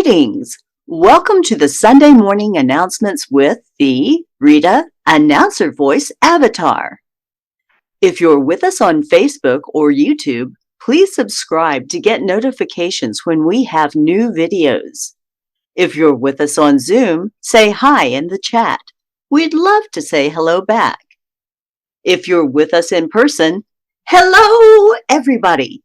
Greetings! Welcome to the Sunday morning announcements with the Rita Announcer Voice Avatar. If you're with us on Facebook or YouTube, please subscribe to get notifications when we have new videos. If you're with us on Zoom, say hi in the chat. We'd love to say hello back. If you're with us in person, hello everybody!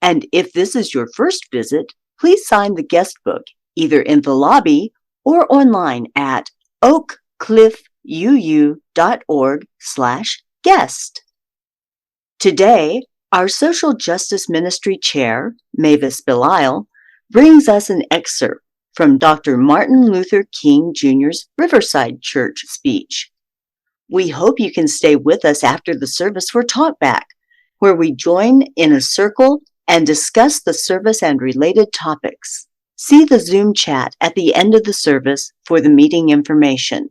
And if this is your first visit, please sign the guest book either in the lobby or online at oakcliffuu.org/guest. Today, our Social Justice Ministry Chair, Mavis Belisle, brings us an excerpt from Dr. Martin Luther King Jr.'s Riverside Church speech. We hope you can stay with us after the service for Talkback, where we join in a circle and discuss the service and related topics. See the Zoom chat at the end of the service for the meeting information.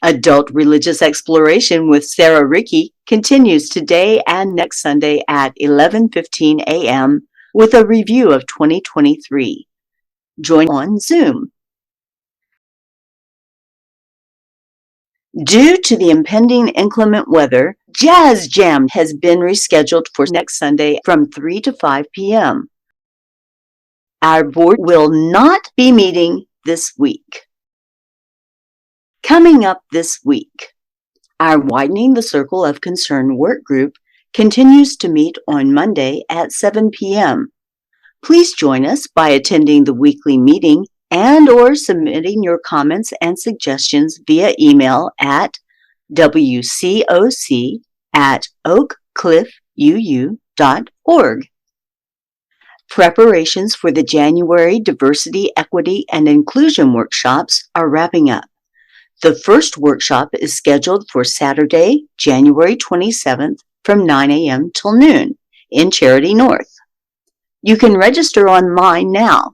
Adult Religious Exploration with Sarah Rickey continues today and next Sunday at 11:15 a.m. with a review of 2023. Join on Zoom. Due to the impending inclement weather, Jazz Jam has been rescheduled for next Sunday from 3 to 5 p.m. Our board will not be meeting this week. Coming up this week, our Widening the Circle of Concern work group continues to meet on Monday at 7 p.m. Please join us by attending the weekly meeting and or submitting your comments and suggestions via email at wcoc@oakcliffuu.org. Preparations for the January Diversity, Equity, and Inclusion workshops are wrapping up. The first workshop is scheduled for Saturday, January 27th from 9 a.m. till noon in Charity North. You can register online now.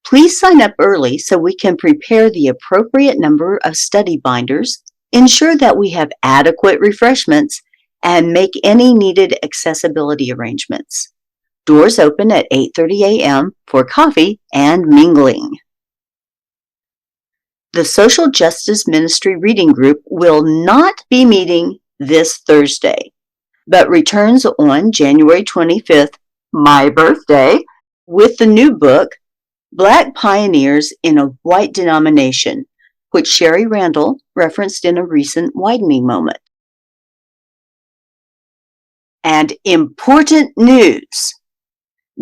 Please sign up early so we can prepare the appropriate number of study binders, ensure that we have adequate refreshments, and make any needed accessibility arrangements. Doors open at 8:30 a.m. for coffee and mingling. The Social Justice Ministry Reading Group will not be meeting this Thursday, but returns on January 25th, my birthday, with the new book, Black Pioneers in a White Denomination, which Sherri referenced in a recent Widening moment. And important news.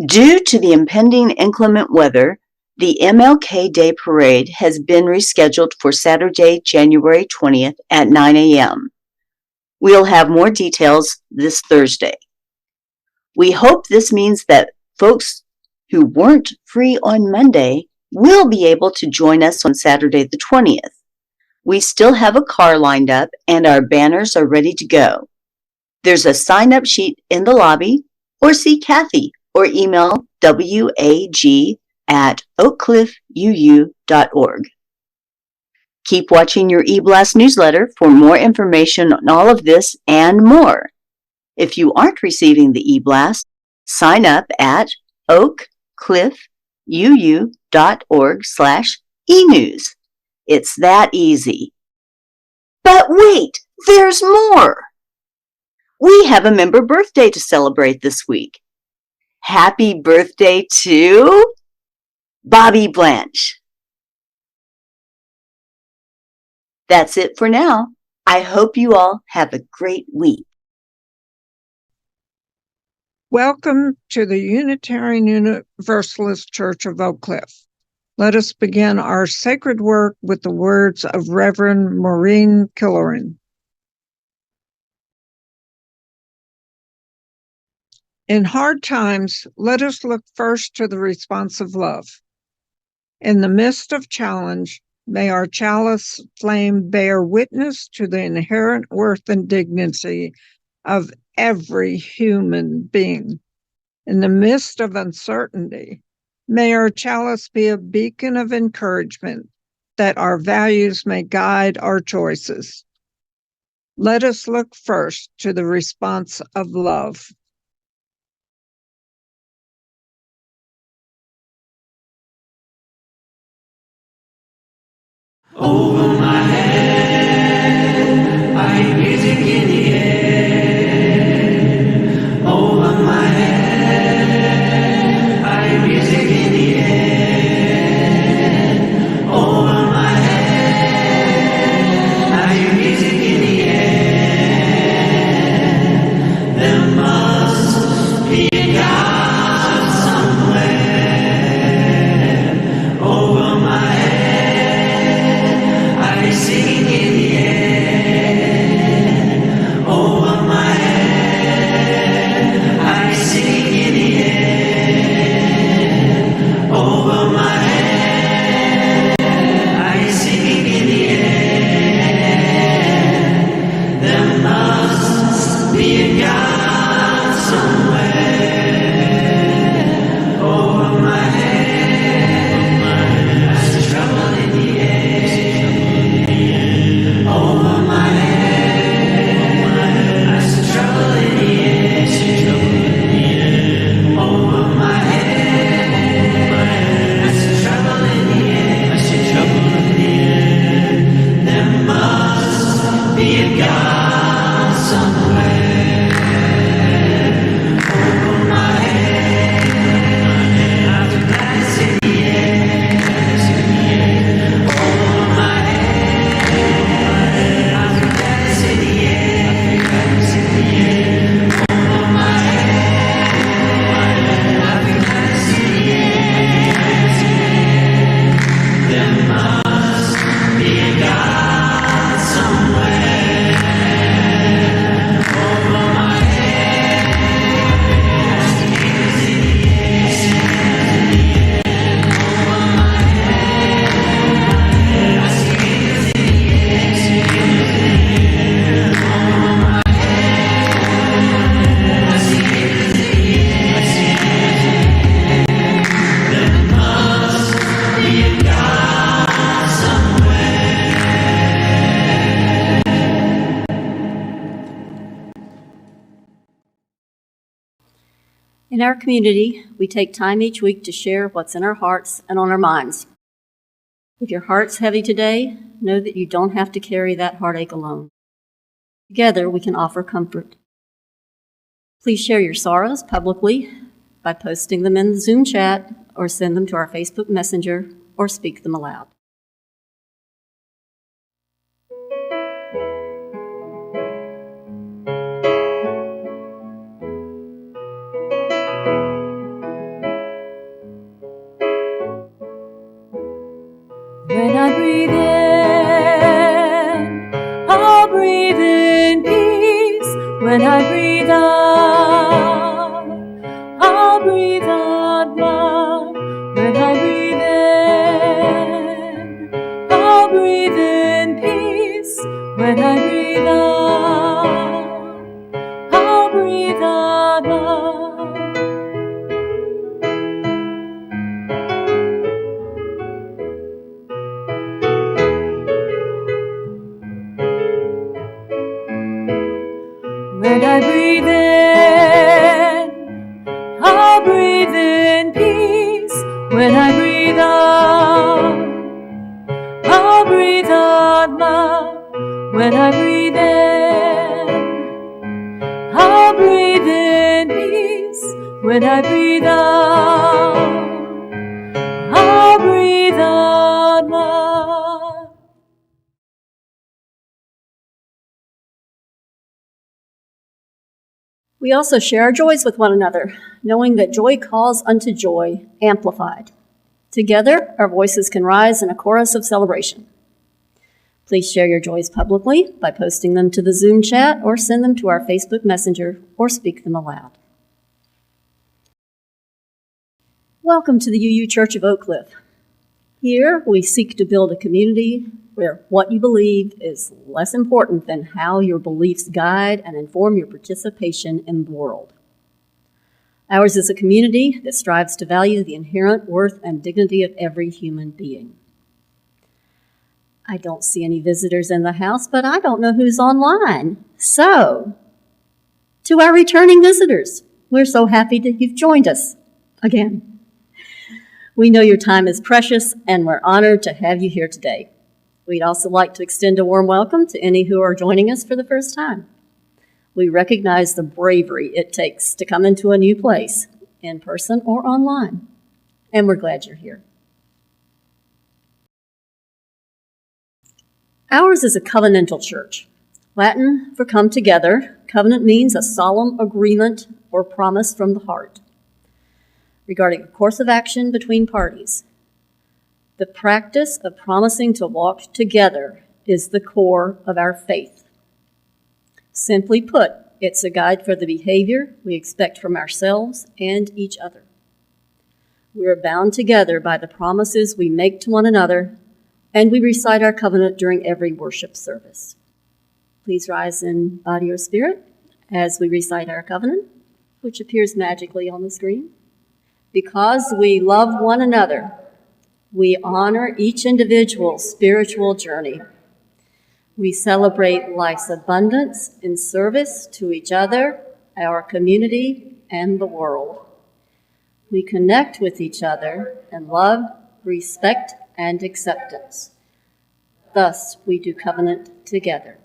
Due to the impending inclement weather, the MLK Day Parade has been rescheduled for Saturday, January 20th at 9 a.m. We'll have more details this Thursday. We hope this means that folks who weren't free on Monday will be able to join us on Saturday the 20th. We still have a car lined up and our banners are ready to go. There's a sign-up sheet in the lobby, or see Kathy or email wag@oakcliffuu.org. Keep watching your eBlast newsletter for more information on all of this and more. If you aren't receiving the eBlast, sign up at oakcliffuu.org/enews. It's that easy. But wait, there's more! We have a member birthday to celebrate this week. Happy birthday to Bobby Blanche. That's it for now. I hope you all have a great week. Welcome to the Unitarian Universalist Church of Oak Cliff. Let us begin our sacred work with the words of Reverend Maureen Killoran. In hard times, let us look first to the response of love. In the midst of challenge, may our chalice flame bear witness to the inherent worth and dignity of every human being. In the midst of uncertainty, may our chalice be a beacon of encouragement that our values may guide our choices. Let us look first to the response of love. Over my head, I hear music in the air. Over my head, I hear music in the air. Over my head, I hear music in the air. There must be a God somewhere. Over my head, singing in the air. Over my head, I'm singing in the air. Over my head, I'm singing in the air. There must be a God somewhere. Over my head, there's trouble in the air. Over my head, I see trouble in the air. Over my head, I see trouble in the air. There must be a God somewhere. Over my head, I feel glass in the air. Over my head, I feel glass in the air. Over my head, I feel glass in the air. There must be a God somewhere. Over my head, I see angels in the air. Over my head, I see angels in the air. Over my head, I see angels in the air. There must be a God somewhere. In our community, we take time each week to share what's in our hearts and on our minds. If your heart's heavy today, know that you don't have to carry that heartache alone. Together, we can offer comfort. Please share your sorrows publicly by posting them in the Zoom chat or send them to our Facebook Messenger or speak them aloud. When I breathe in, I'll breathe in peace. When I breathe out, I'll breathe out love. When I breathe in, I'll breathe in peace. When I breathe out, I'll breathe out love. When I breathe in, I'll breathe in peace. When I breathe out, I'll breathe out love. When I breathe in, I'll breathe in peace. When I breathe out, I'll breathe out love. We also share our joys with one another, knowing that joy calls unto joy, amplified. Together, our voices can rise in a chorus of celebration. Please share your joys publicly by posting them to the Zoom chat or send them to our Facebook Messenger or speak them aloud. Welcome to the UU Church of Oak Cliff. Here, we seek to build a community where what you believe is less important than how your beliefs guide and inform your participation in the world. Ours is a community that strives to value the inherent worth and dignity of every human being. I don't see any visitors in the house, but I don't know who's online. So, to our returning visitors, we're so happy that you've joined us again. We know your time is precious, and we're honored to have you here today. We'd also like to extend a warm welcome to any who are joining us for the first time. We recognize the bravery it takes to come into a new place, in person or online, and we're glad you're here. Ours is a covenantal church. Latin for come together. Covenant means a solemn agreement or promise from the heart regarding a course of action between parties. The practice of promising to walk together is the core of our faith. Simply put, it's a guide for the behavior we expect from ourselves and each other. We are bound together by the promises we make to one another, and we recite our covenant during every worship service. Please rise in body or spirit as we recite our covenant, which appears magically on the screen. Because we love one another, we honor each individual's spiritual journey. We celebrate life's abundance in service to each other, our community, and the world. We connect with each other in love, respect, and acceptance. Thus, we do covenant together.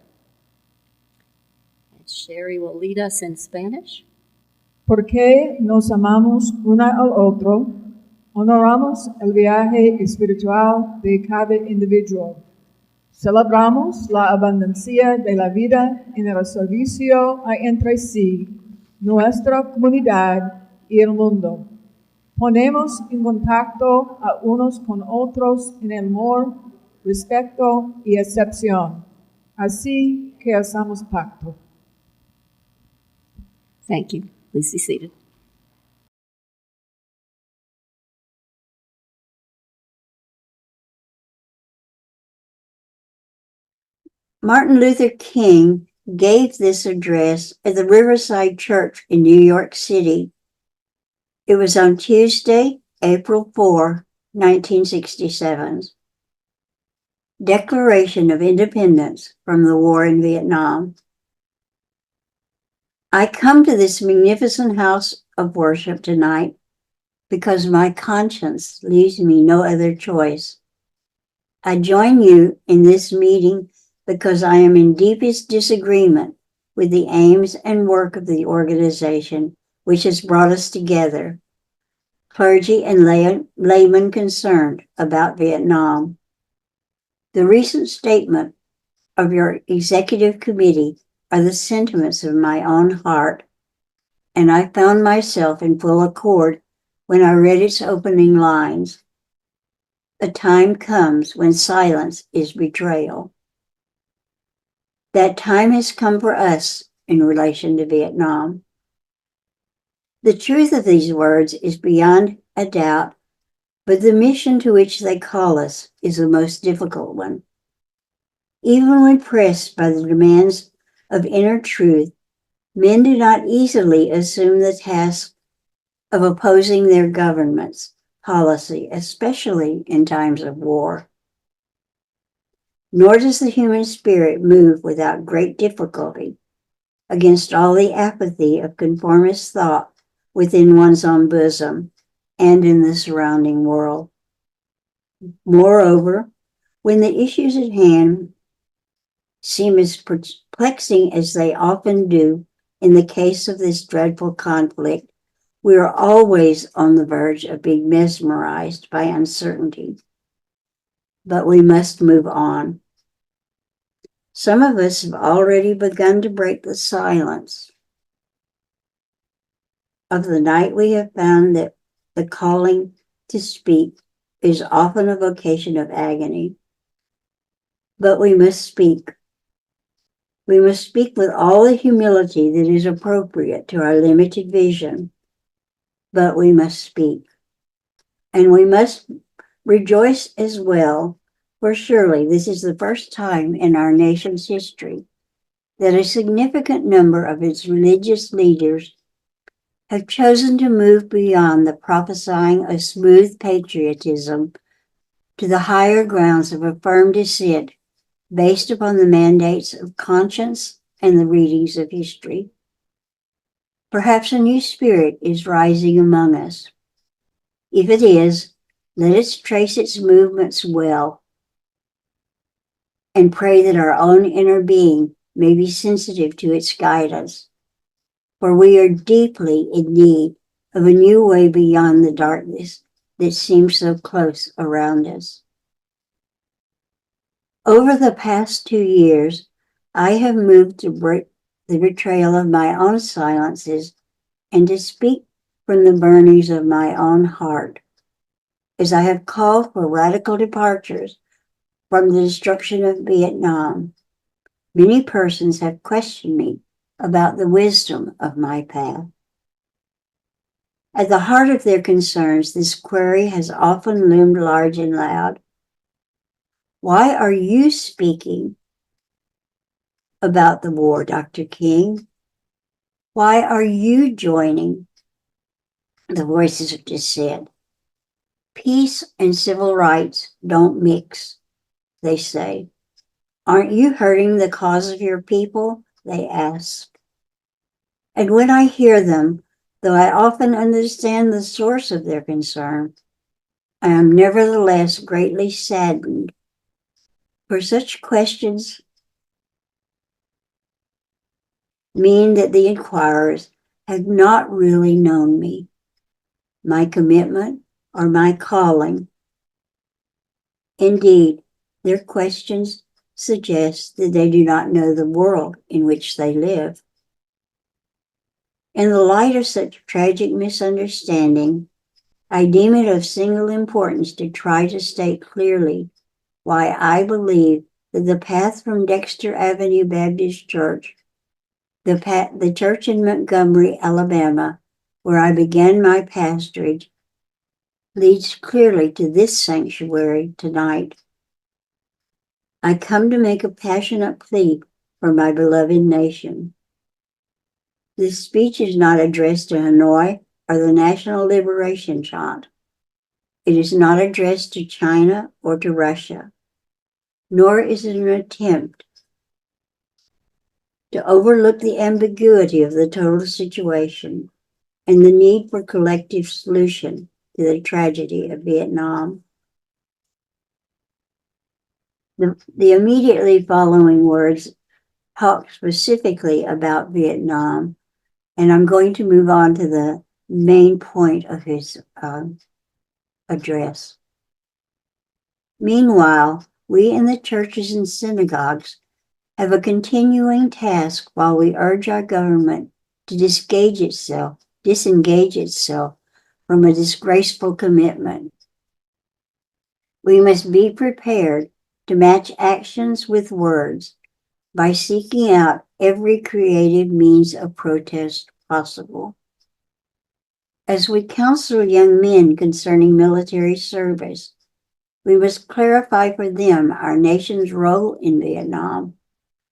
And Sherri will lead us in Spanish. Porque nos amamos una al otro, honoramos el viaje espiritual de cada individuo. Celebramos la abundancia de la vida en el servicio entre sí, nuestra comunidad y el mundo. Ponemos en contacto a unos con otros en el amor, respeto y acepción. Así que hacemos pacto. Thank you. Please be seated. Martin Luther King gave this address at the Riverside Church in New York City. It was on Tuesday, April 4, 1967. Declaration of Independence from the War in Vietnam. I come to this magnificent house of worship tonight because my conscience leaves me no other choice. I join you in this meeting because I am in deepest disagreement with the aims and work of the organization which has brought us together, clergy and laymen concerned about Vietnam. The recent statement of your executive committee are the sentiments of my own heart, and I found myself in full accord when I read its opening lines. A time comes when silence is betrayal. That time has come for us in relation to Vietnam. The truth of these words is beyond a doubt, but the mission to which they call us is the most difficult one. Even when pressed by the demands of inner truth, men do not easily assume the task of opposing their government's policy, especially in times of war. Nor does the human spirit move without great difficulty against all the apathy of conformist thought within one's own bosom and in the surrounding world. Moreover, when the issues at hand seem as perplexing as they often do in the case of this dreadful conflict, we are always on the verge of being mesmerized by uncertainty. But we must move on. Some of us have already begun to break the silence of the night. We have found that the calling to speak is often a vocation of agony. But we must speak. We must speak with all the humility that is appropriate to our limited vision. But we must speak. And we must rejoice as well, for surely this is the first time in our nation's history that a significant number of its religious leaders have chosen to move beyond the prophesying of smooth patriotism to the higher grounds of a firm dissent based upon the mandates of conscience and the readings of history. Perhaps a new spirit is rising among us. If it is, let us trace its movements well. and pray that our own inner being may be sensitive to its guidance, for we are deeply in need of a new way beyond the darkness that seems so close around us. Over the past 2 years, I have moved to break the betrayal of my own silences and to speak from the burnings of my own heart, as I have called for radical departures from the destruction of Vietnam. Many persons have questioned me about the wisdom of my path. At the heart of their concerns, this query has often loomed large and loud. Why are you speaking about the war, Dr. King? Why are you joining the voices of dissent? Peace and civil rights don't mix, they say. Aren't you hurting the cause of your people? They ask. And when I hear them, though I often understand the source of their concern, I am nevertheless greatly saddened, for such questions mean that the inquirers have not really known me, my commitment, or my calling. Indeed, their questions suggest that they do not know the world in which they live. In the light of such tragic misunderstanding, I deem it of single importance to try to state clearly why I believe that the path from Dexter Avenue Baptist Church, the church in Montgomery, Alabama, where I began my pastorage, leads clearly to this sanctuary tonight. I come to make a passionate plea for my beloved nation. This speech is not addressed to Hanoi or the National Liberation Chant. It is not addressed to China or to Russia, nor is it an attempt to overlook the ambiguity of the total situation and the need for collective solution to the tragedy of Vietnam. The immediately following words talk specifically about Vietnam, and I'm going to move on to the main point of his address. Meanwhile, we in the churches and synagogues have a continuing task while we urge our government to disengage itself from a disgraceful commitment. We must be prepared to match actions with words by seeking out every creative means of protest possible. As we counsel young men concerning military service, we must clarify for them our nation's role in Vietnam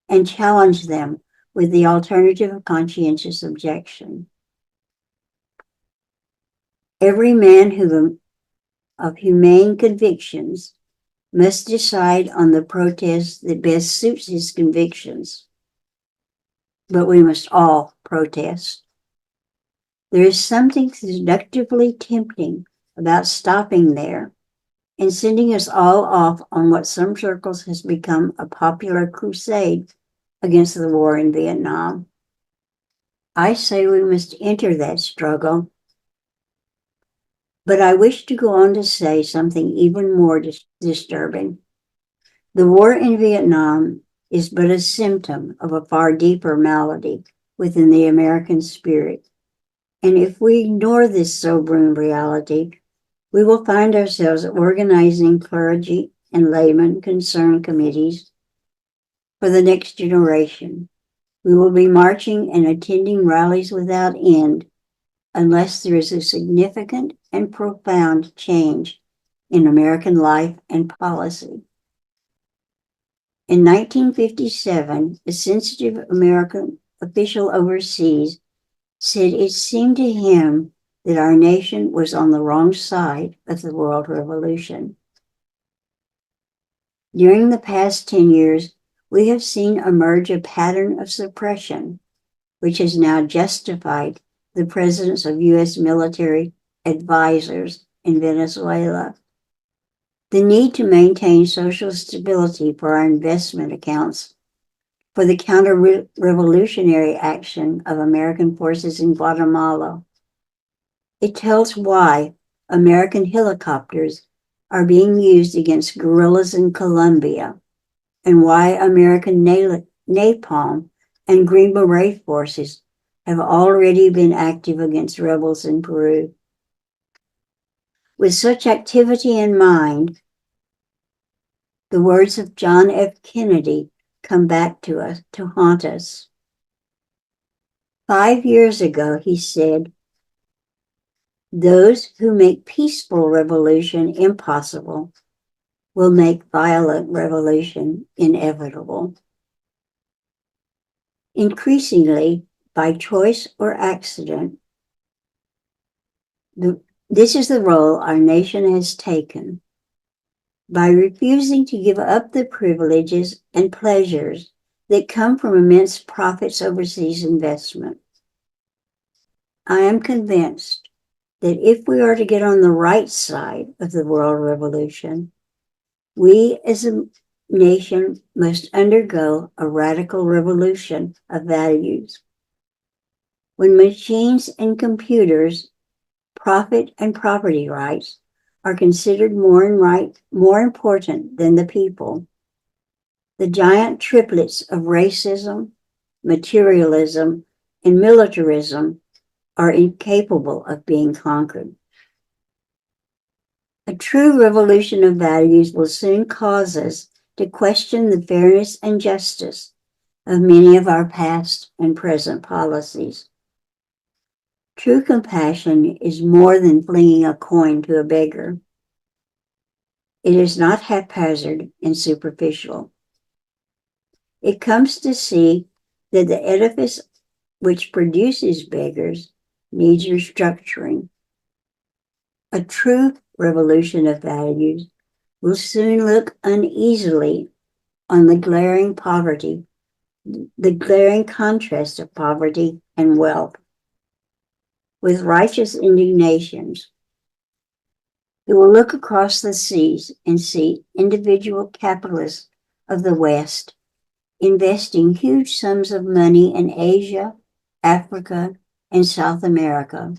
and challenge them with the alternative of conscientious objection. Every man of humane convictions must decide on the protest that best suits his convictions. But we must all protest. There is something seductively tempting about stopping there and sending us all off on what some circles has become a popular crusade against the war in Vietnam. I say we must enter that struggle, but I wish to go on to say something even more disturbing. The war in Vietnam is but a symptom of a far deeper malady within the American spirit. And if we ignore this sobering reality, we will find ourselves organizing clergy and laymen concerned committees for the next generation. We will be marching and attending rallies without end unless there is a significant and profound change in American life and policy. In 1957, a sensitive American official overseas said it seemed to him that our nation was on the wrong side of the world revolution. During the past 10 years, we have seen emerge a pattern of suppression, which has now justified the presence of U.S. military advisors in Venezuela. The need to maintain social stability for our investment accounts for the counter-revolutionary action of American forces in Guatemala. It tells why American helicopters are being used against guerrillas in Colombia and why American napalm and Green Beret forces have already been active against rebels in Peru. With such activity in mind, the words of John F. Kennedy come back to us, to haunt us. 5 years ago, he said, "Those who make peaceful revolution impossible will make violent revolution inevitable." Increasingly, by choice or accident, this is the role our nation has taken. By refusing to give up the privileges and pleasures that come from immense profits overseas investment. I am convinced that if we are to get on the right side of the world revolution, we as a nation must undergo a radical revolution of values. When machines and computers, profit and property rights are considered more important than the people, the giant triplets of racism, materialism, and militarism are incapable of being conquered. A true revolution of values will soon cause us to question the fairness and justice of many of our past and present policies. True compassion is more than flinging a coin to a beggar. It is not haphazard and superficial. It comes to see that the edifice which produces beggars needs restructuring. A true revolution of values will soon look uneasily on the glaring contrast of poverty and wealth. With righteous indignations, it will look across the seas and see individual capitalists of the West investing huge sums of money in Asia, Africa, and South America,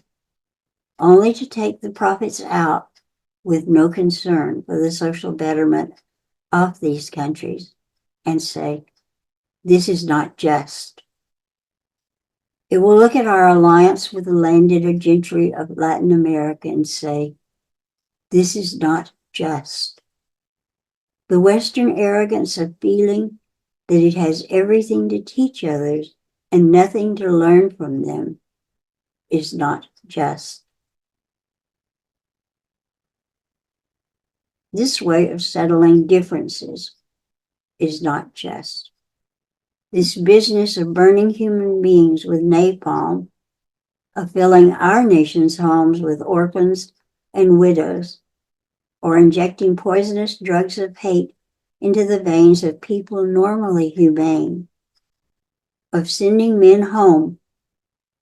only to take the profits out with no concern for the social betterment of these countries and say, "This is not just." It will look at our alliance with the landed gentry of Latin America and say, "This is not just." The Western arrogance of feeling that it has everything to teach others and nothing to learn from them is not just. This way of settling differences is not just. This business of burning human beings with napalm, of filling our nation's homes with orphans and widows, or injecting poisonous drugs of hate into the veins of people normally humane, of sending men home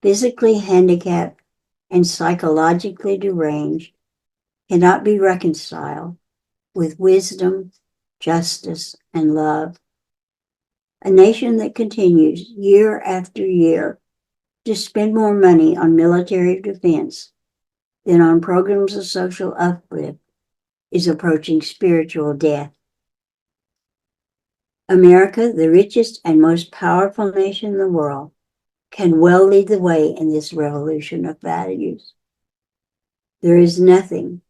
physically handicapped and psychologically deranged, cannot be reconciled with wisdom, justice, and love. A nation that continues year after year to spend more money on military defense than on programs of social uplift is approaching spiritual death. America, the richest and most powerful nation in the world, can well lead the way in this revolution of values. There is nothing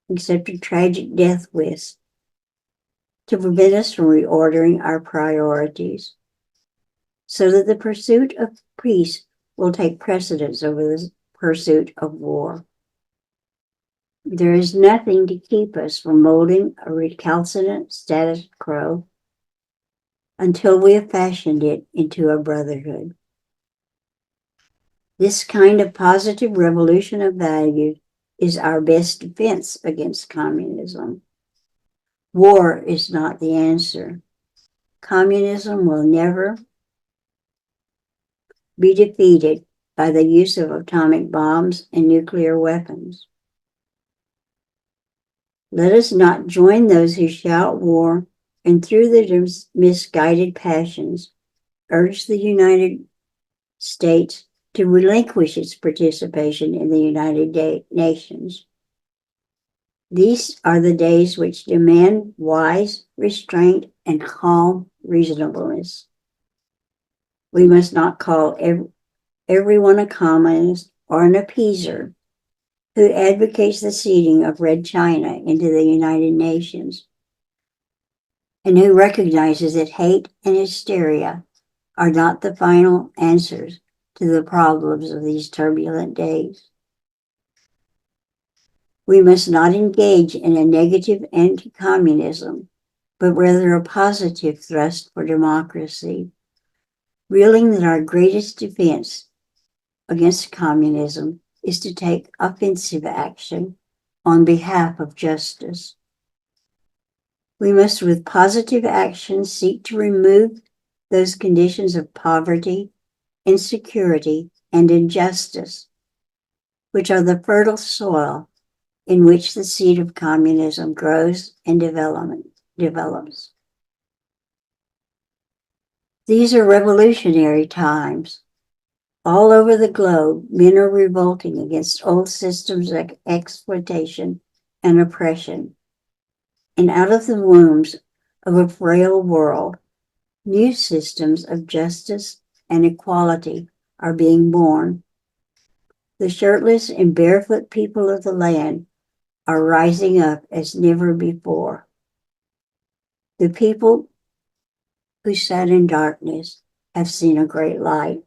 except a tragic death wish to prevent us from reordering our priorities so that the pursuit of peace will take precedence over the pursuit of war. There is nothing to keep us from molding a recalcitrant status quo until we have fashioned it into a brotherhood. This kind of positive revolution of value is our best defense against communism. War is not the answer. Communism will never be defeated by the use of atomic bombs and nuclear weapons. Let us not join those who shout war and through their misguided passions urge the United States to relinquish its participation in the United Nations. These are the days which demand wise restraint and calm reasonableness. We must not call everyone a communist or an appeaser who advocates the ceding of Red China into the United Nations and who recognizes that hate and hysteria are not the final answers to the problems of these turbulent days. We must not engage in a negative anti-communism, but rather a positive thrust for democracy, realizing that our greatest defense against communism is to take offensive action on behalf of justice. We must, with positive action, seek to remove those conditions of poverty, insecurity, and injustice, which are the fertile soil in which the seed of communism grows and develops. These are revolutionary times. All over the globe, men are revolting against old systems of exploitation and oppression. And out of the wombs of a frail world, new systems of justice and equality are being born. The shirtless and barefoot people of the land are rising up as never before. The people who sat in darkness have seen a great light.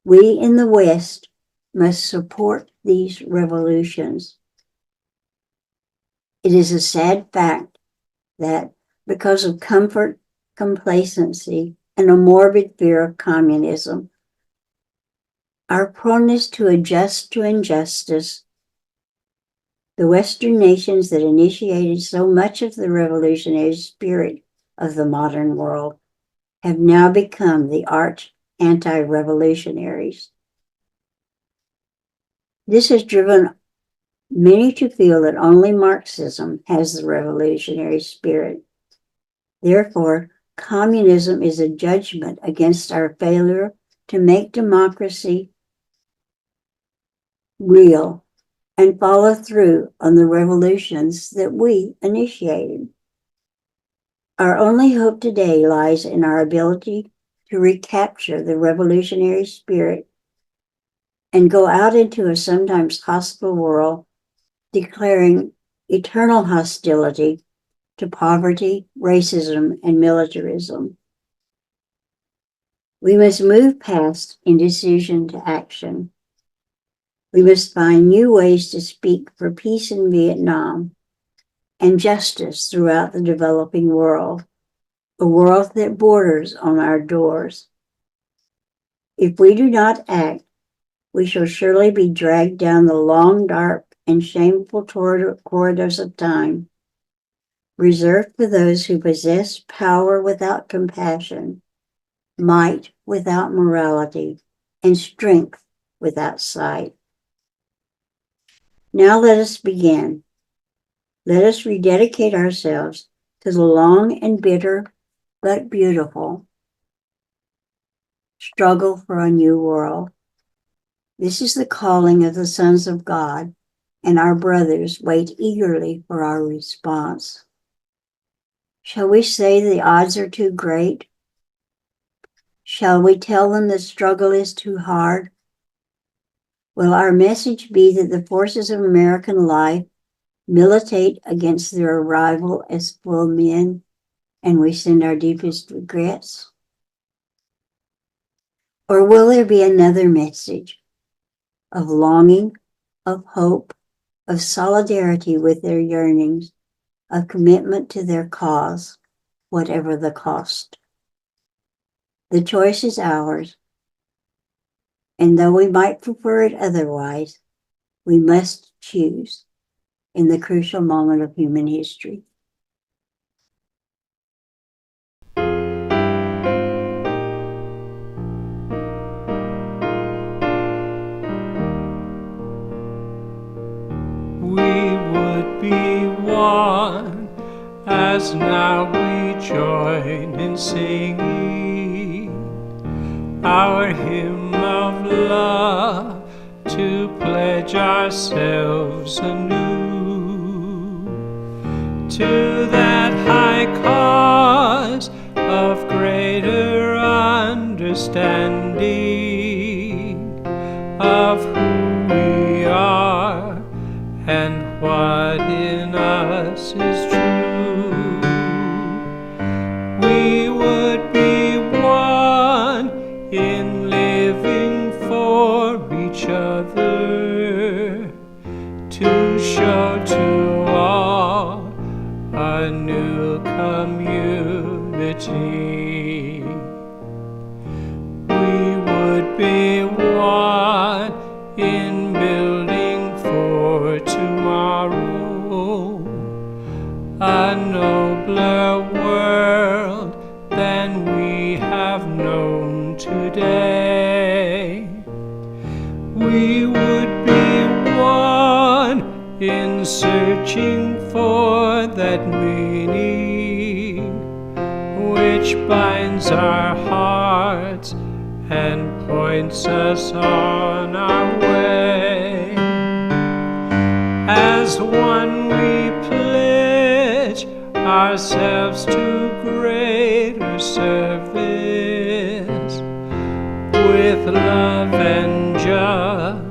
We in the West must support these revolutions. It is a sad fact that because of comfort, complacency, and a morbid fear of communism, our proneness to adjust to injustice, the Western nations that initiated so much of the revolutionary spirit of the modern world have now become the arch anti-revolutionaries. This has driven many to feel that only Marxism has the revolutionary spirit. Therefore, communism is a judgment against our failure to make democracy real and follow through on the revolutions that we initiated. Our only hope today lies in our ability to recapture the revolutionary spirit and go out into a sometimes hostile world, declaring eternal hostility to poverty, racism, and militarism. We must move past indecision to action. We must find new ways to speak for peace in Vietnam and justice throughout the developing world, a world that borders on our doors. If we do not act, we shall surely be dragged down the long, dark, and shameful corridors of time, reserved for those who possess power without compassion, might without morality, and strength without sight. Now let us begin. Let us rededicate ourselves to the long and bitter but beautiful struggle for a new world. This is the calling of the sons of God, and our brothers wait eagerly for our response. Shall we say the odds are too great? Shall we tell them the struggle is too hard? Will our message be that the forces of American life militate against their arrival as full men, and we send our deepest regrets? Or will there be another message of longing, of hope, of solidarity with their yearnings, of commitment to their cause, whatever the cost? The choice is ours, and though we might prefer it otherwise, we must choose in the crucial moment of human history. We would be as now we join in singing our hymn of love to pledge ourselves anew to that high cause of greater understanding of who we are and what in us is true. We would be one in living for each other, to show to all a new community. We would be one in building for tomorrow, a nobler world than we have known today. We would be one in searching for that meaning which binds our hearts and points us on our way. As one we pledge ourselves to greater service, with love and justice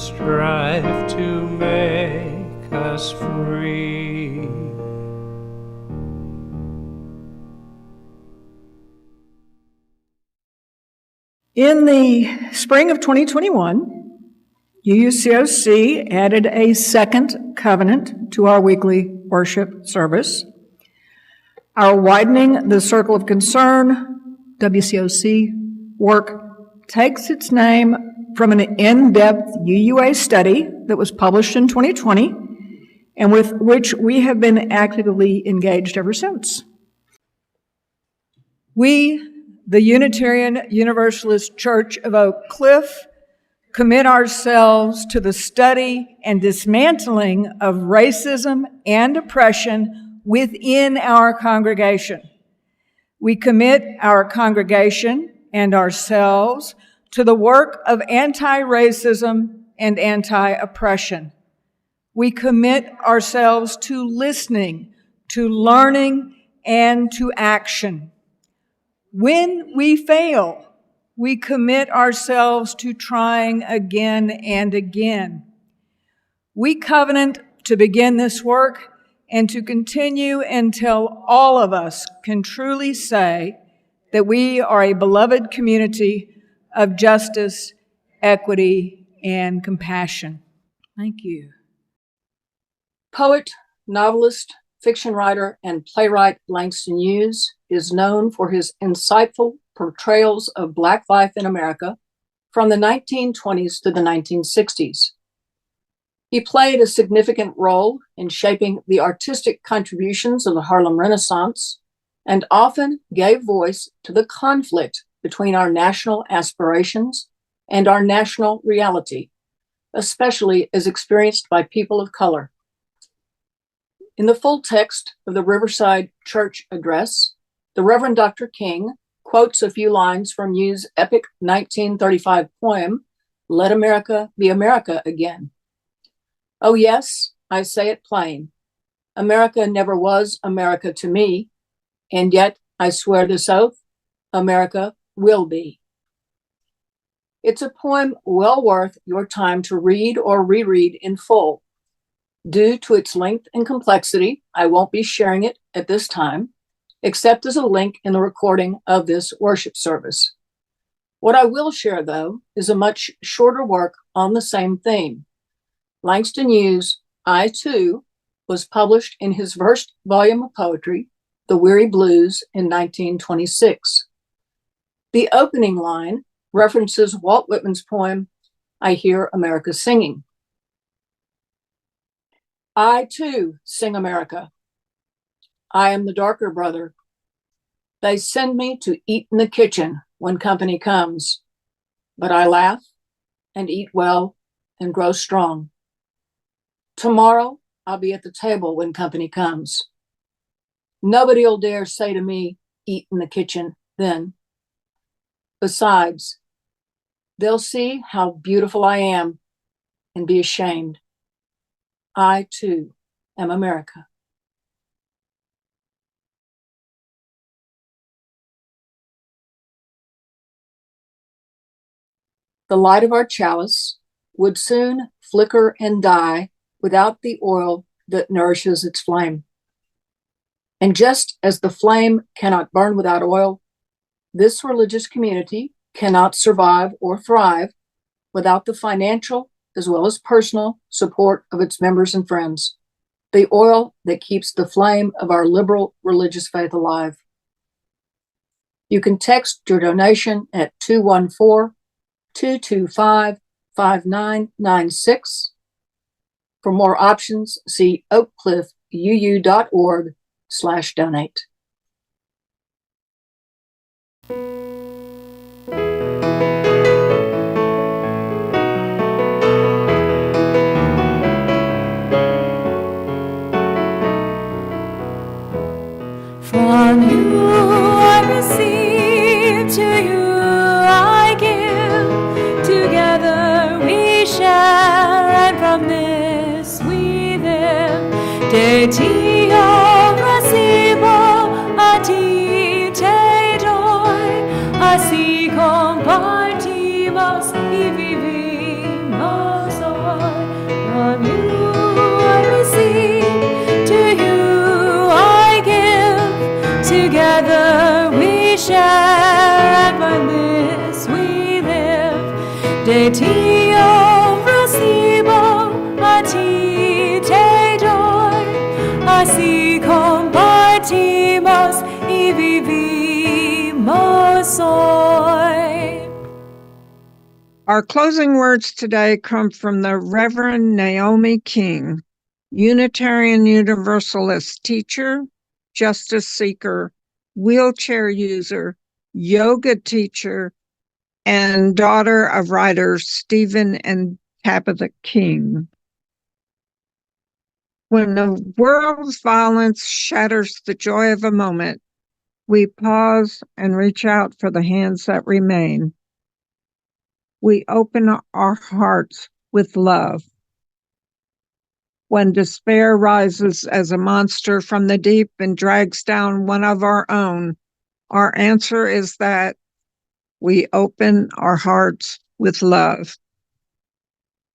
strive to make us free. In the spring of 2021, UUCOC added a second covenant to our weekly worship service. Our Widening the Circle of Concern, WCOC, work takes its name from an in-depth UUA study that was published in 2020 and with which we have been actively engaged ever since. We, the Unitarian Universalist Church of Oak Cliff, commit ourselves to the study and dismantling of racism and oppression within our congregation. We commit our congregation and ourselves to the work of anti-racism and anti-oppression. We commit ourselves to listening, to learning, and to action. When we fail, we commit ourselves to trying again and again. We covenant to begin this work and to continue until all of us can truly say that we are a beloved community of justice, equity, and compassion. Thank you. Poet, novelist, fiction writer, and playwright Langston Hughes is known for his insightful portrayals of Black life in America from the 1920s to the 1960s. He played a significant role in shaping the artistic contributions of the Harlem Renaissance and often gave voice to the conflict between our national aspirations and our national reality, especially as experienced by people of color. In the full text of the Riverside Church address, the Reverend Dr. King quotes a few lines from Hughes' epic 1935 poem, Let America Be America Again. Oh yes, I say it plain. America never was America to me, and yet I swear this oath, America will be. It's a poem well worth your time to read or reread in full. Due to its length and complexity, I won't be sharing it at this time, except as a link in the recording of this worship service. What I will share, though, is a much shorter work on the same theme. Langston Hughes' I Too was published in his first volume of poetry, The Weary Blues, in 1926. The opening line references Walt Whitman's poem, I Hear America Singing. I too sing America. I am the darker brother. They send me to eat in the kitchen when company comes, but I laugh and eat well and grow strong. Tomorrow I'll be at the table when company comes. Nobody'll dare say to me, eat in the kitchen then. Besides, they'll see how beautiful I am and be ashamed. I, too, am America. The light of our chalice would soon flicker and die without the oil that nourishes its flame. And just as the flame cannot burn without oil, this religious community cannot survive or thrive without the financial as well as personal support of its members and friends, the oil that keeps the flame of our liberal religious faith alive. You can text your donation at 214-225-5996. For more options, see oakcliffuu.org/donate. From you I receive, to you I give. Together we share, and from this we live. De Dio recibo, a ti te doy, así compartimos y vivimos hoy. From you I receive, to you I give. Together we share, and from this we live. De Dio recibo, a ti te doy, así compartimos y vivimos hoy. Our closing words today come from the Reverend Naomi King, Unitarian Universalist teacher, justice seeker, wheelchair user, yoga teacher, and daughter of writers Stephen and Tabitha King. When the world's violence shatters the joy of a moment, we pause and reach out for the hands that remain. We open our hearts with love. When despair rises as a monster from the deep and drags down one of our own, our answer is that we open our hearts with love.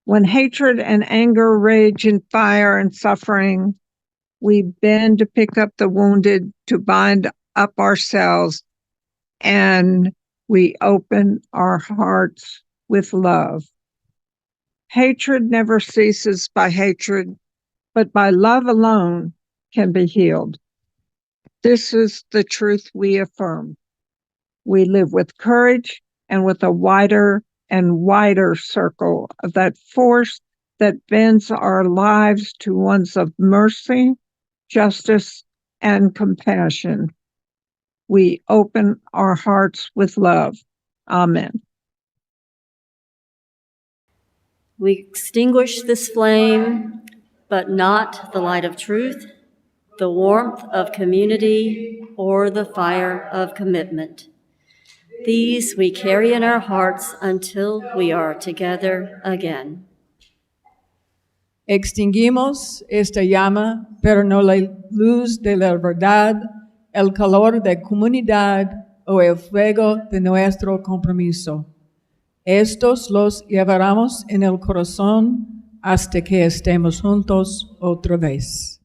When hatred and anger rage in fire and suffering, we bend to pick up the wounded, to bind up ourselves, and we open our hearts with love. Hatred never ceases by hatred, but by love alone can be healed. This is the truth we affirm. We live with courage and with a wider and wider circle of that force that bends our lives to ones of mercy, justice, and compassion. We open our hearts with love. Amen. We extinguish this flame, but not the light of truth, the warmth of community, or the fire of commitment. These we carry in our hearts until we are together again. Extinguimos esta llama, pero no la luz de la verdad, el calor de comunidad o el fuego de nuestro compromiso. Estos los llevaremos en el corazón hasta que estemos juntos otra vez.